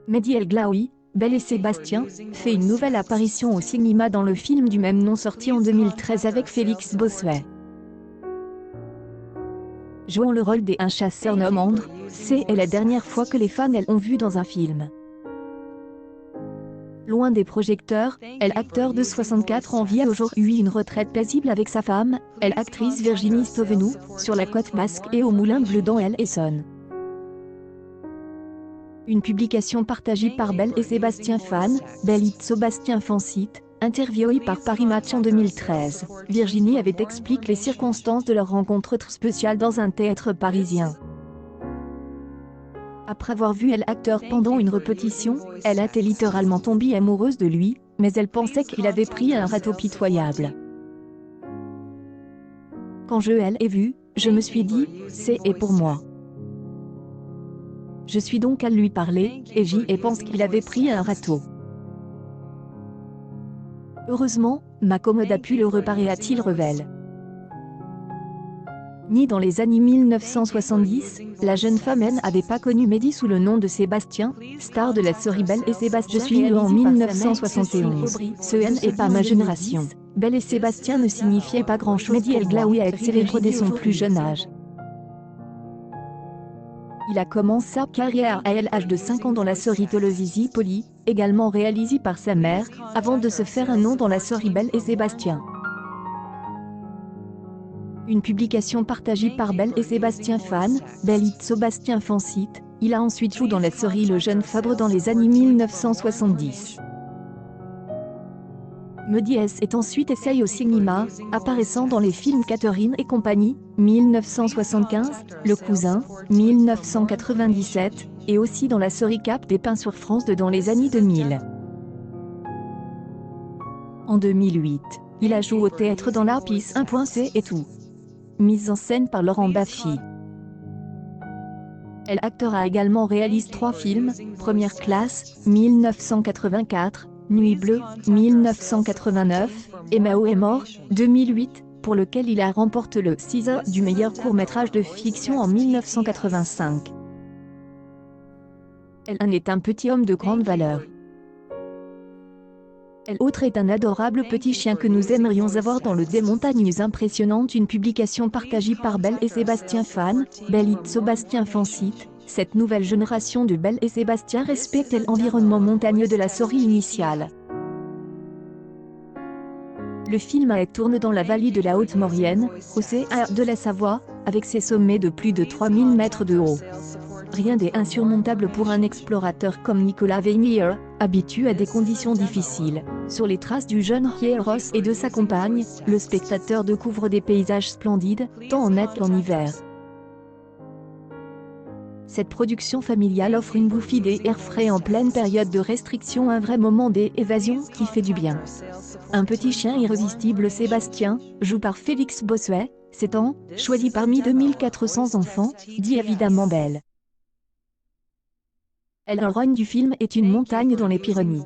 Mehdi El Glaoui, Belle et Sébastien, fait une nouvelle apparition au cinéma dans le film du même nom sorti en 2013 avec Félix Bossuet. Jouant le rôle d'un chasseur nommé Andre, c'est la dernière fois que les fans l'ont vu dans un film. Loin des projecteurs, l'acteur de 64 ans vit aujourd'hui une retraite paisible avec sa femme, l'actrice Virginie Stovenu, sur la côte basque et au Moulin Bleu dans l'Essonne. Une publication partagée par Belle et Sébastien fan, Belle et Sébastien fansite, interviewée par Paris Match en 2013, Virginie avait expliqué les circonstances de leur rencontre spéciale dans un théâtre parisien. Après avoir vu l'acteur pendant une répétition, elle était littéralement tombée amoureuse de lui, mais elle pensait qu'il avait pris un râteau pitoyable. Quand je l'ai vu, je me suis dit, c'est pour moi. Je suis donc allée lui parler, et j'y pense qu'il avait pris un râteau. Heureusement, ma commode a pu le réparer, a-t-il révélé. Ni dans les années 1970, la jeune femme n'avait pas connu Mehdi sous le nom de Sébastien, star de la série Belle et Sébastien. Je suis née en 1971. Ce n'est pas ma génération. Belle et Sébastien ne signifiait pas grand-chose. Mehdi El Glaoui a été célébré dès son plus jeune âge. Il a commencé sa carrière à l'âge de 5 ans dans la série télévisée Polly, également réalisée par sa mère, avant de se faire un nom dans la série Belle et Sébastien. Une publication partagée par Belle et Sébastien fan, Belle et Sébastien fansite, il a ensuite joué dans la série Le Jeune Fabre dans les années 1970. Mehdi est ensuite essayé au cinéma, apparaissant dans les films Catherine et compagnie, 1975, Le Cousin, 1997, et aussi dans la série Cap des Pins sur France 2 dans les années 2000. En 2008, il a joué au théâtre dans La Pièce 1.c et tout. Mise en scène par Laurent Baffy. L'acteur a également réalisé 3 films, Première classe, 1984, Nuit bleue, 1989, et Mao est mort, 2008, pour lequel il a remporté le César du meilleur court-métrage de fiction en 1985. Elle est un petit homme de grande valeur. L'autre est un adorable petit chien que nous aimerions avoir dans des montagnes impressionnantes. Une publication partagée par Belle et Sébastien fan, Belle et Sébastien fansite. Cette nouvelle génération de Belle et Sébastien respecte l'environnement montagneux de la série initiale. Le film est tourné dans la vallée de la Haute-Maurienne, au CA de la Savoie, avec ses sommets de plus de 3000 mètres de haut. Rien d'insurmontable pour un explorateur comme Nicolas Weinier, habitué à des conditions difficiles. Sur les traces du jeune Ross et de sa compagne, le spectateur découvre des paysages splendides, tant en été qu'en hiver. Cette production familiale offre une bouffée d'air frais en pleine période de restriction, un vrai moment d'évasion qui fait du bien. Un petit chien irrésistible, Sébastien, joué par Félix Bossuet, 7 ans, choisi parmi 2400 enfants, dit évidemment Belle. L'héroïne du film est une montagne dans les Pyrénées.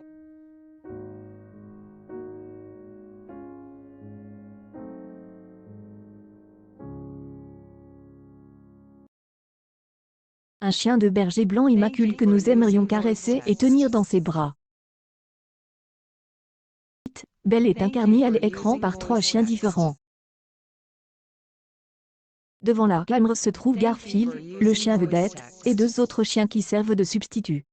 Un chien de berger blanc immaculé que nous aimerions caresser et tenir dans ses bras. Belle est incarnée à l'écran par 3 chiens différents. Devant la caméra se trouve Garfield, le chien vedette, et 2 autres chiens qui servent de substituts.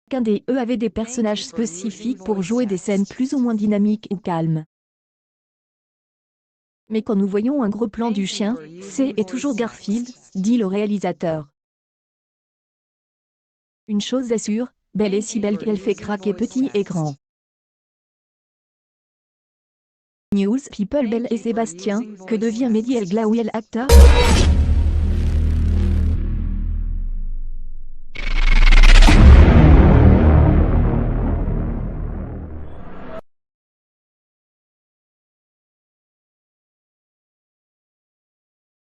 Chacun d'eux avait des personnages spécifiques pour jouer des scènes plus ou moins dynamiques ou calmes. Mais quand nous voyons un gros plan du chien, c'est toujours Garfield, dit le réalisateur. Une chose est sûre, Belle est si belle qu'elle fait craquer petit et grand. News People. Belle et Sébastien, que devient Mehdi El Glaoui l'acteur?